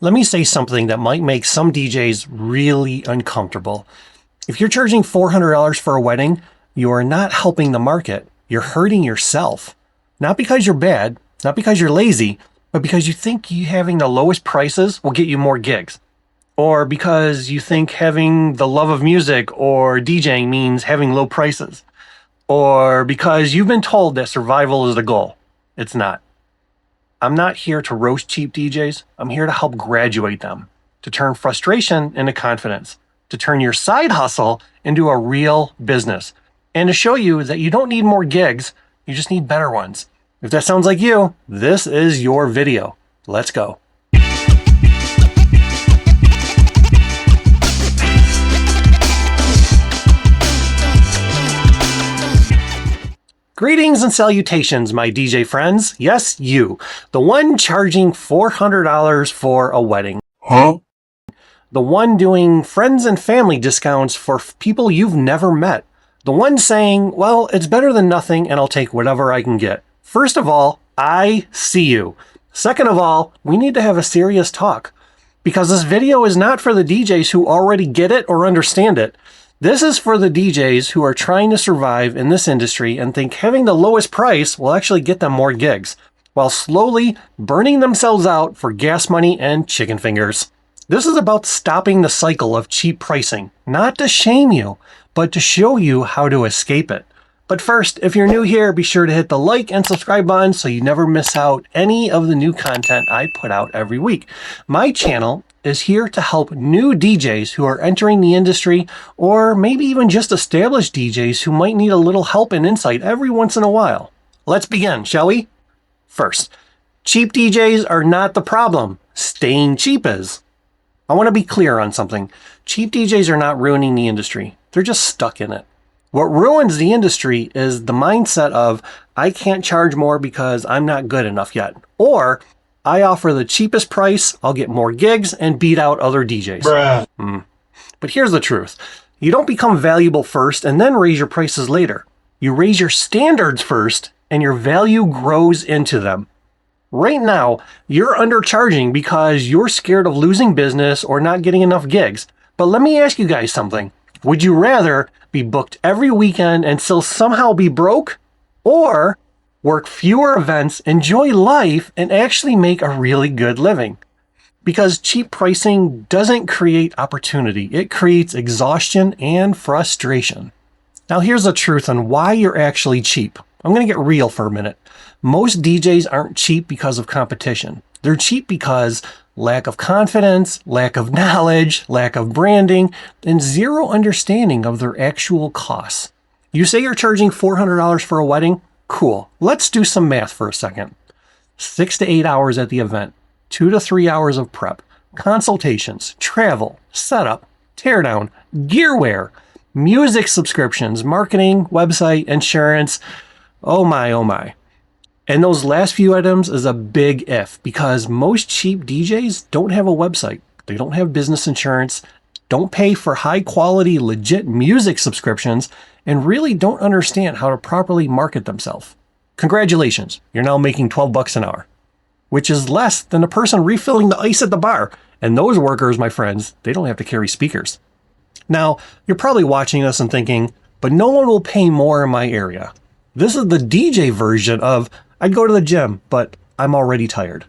Let me say something that might make some DJs really uncomfortable. If you're charging $400 for a wedding, you are not helping the market. You're hurting yourself. Not because you're bad, not because you're lazy, but because you think you having the lowest prices will get you more gigs. Or because you think having the love of music or DJing means having low prices. Or because you've been told that survival is the goal. It's not. I'm not here to roast cheap DJs. I'm here to help graduate them, to turn frustration into confidence, to turn your side hustle into a real business, and to show you that you don't need more gigs, you just need better ones. If that sounds like you, this is your video. Let's go. Greetings and salutations, my DJ friends. Yes, you. The one charging $400 for a wedding. Huh? The one doing friends and family discounts for people you've never met. The one saying, well, it's better than nothing and I'll take whatever I can get. First of all, I see you. Second of all, we need to have a serious talk. Because this video is not for the DJs who already get it or understand it. This is for the DJs who are trying to survive in this industry and think having the lowest price will actually get them more gigs, while slowly burning themselves out for gas money and chicken fingers. This is about stopping the cycle of cheap pricing, not to shame you, but to show you how to escape it. But first, if you're new here, be sure to hit the like and subscribe button so you never miss out any of the new content I put out every week. My channel is here to help new DJs who are entering the industry, or maybe even just established DJs who might need a little help and insight every once in a while. Let's begin, shall we? First, cheap DJs are not the problem. Staying cheap is. I want to be clear on something. Cheap DJs are not ruining the industry. They're just stuck in it. What ruins the industry is the mindset of, I can't charge more because I'm not good enough yet. Or, I offer the cheapest price, I'll get more gigs, and beat out other DJs. Bruh. But here's the truth. You don't become valuable first and then raise your prices later. You raise your standards first, and your value grows into them. Right now, you're undercharging because you're scared of losing business or not getting enough gigs. But let me ask you guys something. Would you rather be booked every weekend and still somehow be broke? Or work fewer events, enjoy life, and actually make a really good living? Because cheap pricing doesn't create opportunity. It creates exhaustion and frustration. Now here's the truth on why you're actually cheap. I'm going to get real for a minute. Most DJs aren't cheap because of competition. They're cheap because lack of confidence, lack of knowledge, lack of branding, and zero understanding of their actual costs. You say you're charging $400 for a wedding? Cool. Let's do some math for a second. 6 to 8 hours at the event, 2 to 3 hours of prep, consultations, travel, setup, teardown, gear wear, music subscriptions, marketing, website, insurance. Oh my, oh my. And those last few items is a big if, because most cheap DJs don't have a website. They don't have business insurance, don't pay for high quality, legit music subscriptions, and really don't understand how to properly market themselves. Congratulations, you're now making $12 an hour, which is less than a person refilling the ice at the bar. And those workers, my friends, they don't have to carry speakers. Now, you're probably watching this and thinking, but no one will pay more in my area. This is the DJ version of, I'd go to the gym, but I'm already tired.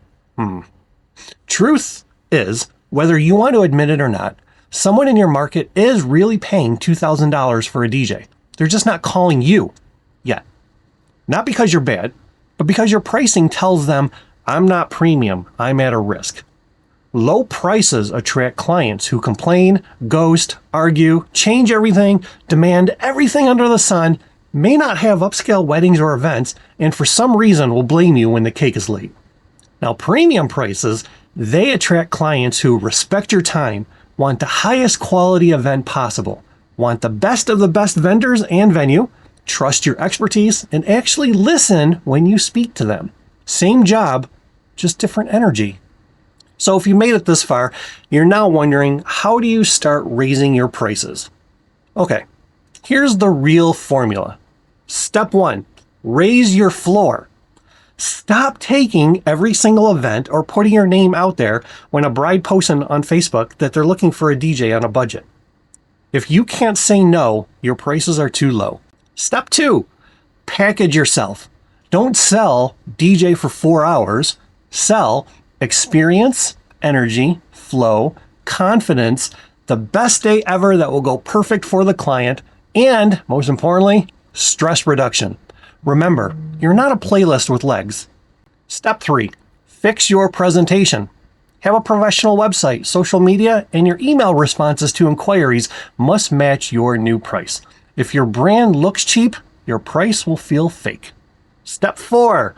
Truth is, whether you want to admit it or not, someone in your market is really paying $2,000 for a DJ. They're just not calling you yet. Not because you're bad, but because your pricing tells them, I'm not premium, I'm at a risk. Low prices attract clients who complain, ghost, argue, change everything, demand everything under the sun, may not have upscale weddings or events, and for some reason will blame you when the cake is late. Now, premium prices, they attract clients who respect your time, want the highest quality event possible, want the best of the best vendors and venue, trust your expertise, and actually listen when you speak to them. Same job, just different energy. So if you made it this far, you're now wondering, how do you start raising your prices? Okay, here's the real formula. Step 1, raise your floor. Stop taking every single event or putting your name out there when a bride posts on Facebook that they're looking for a DJ on a budget. If you can't say no, your prices are too low. Step 2, package yourself. Don't sell DJ for 4 hours. Sell experience, energy, flow, confidence, the best day ever that will go perfect for the client, and most importantly, stress reduction. Remember, you're not a playlist with legs. Step 3, fix your presentation. Have a professional website, social media, and your email responses to inquiries must match your new price. If your brand looks cheap, your price will feel fake. Step 4,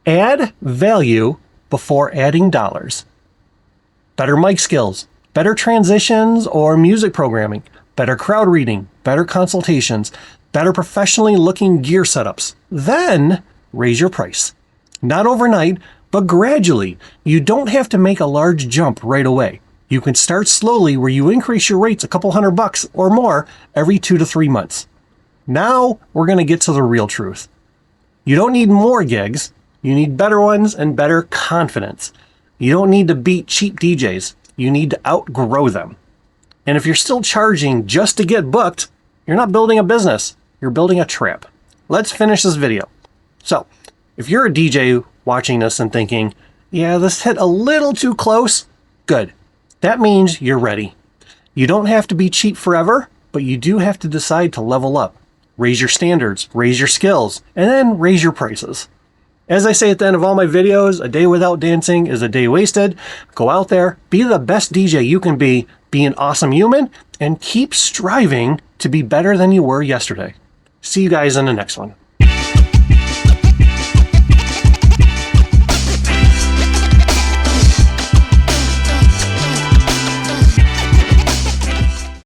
add value before adding dollars. Better mic skills, better transitions or music programming, better crowd reading, better consultations, better professionally looking gear setups. Then raise your price. Not overnight, but gradually. You don't have to make a large jump right away. You can start slowly where you increase your rates a couple $100 or more every 2 to 3 months. Now we're going to get to the real truth. You don't need more gigs. You need better ones and better confidence. You don't need to beat cheap DJs. You need to outgrow them. And if you're still charging just to get booked, you're not building a business. You're building a trap. Let's finish this video. So, if you're a DJ watching this and thinking, yeah, this hit a little too close, good. That means you're ready. You don't have to be cheap forever, but you do have to decide to level up. Raise your standards, raise your skills, and then raise your prices. As I say at the end of all my videos, a day without dancing is a day wasted. Go out there, be the best DJ you can be an awesome human, and keep striving to be better than you were yesterday. See you guys in the next one.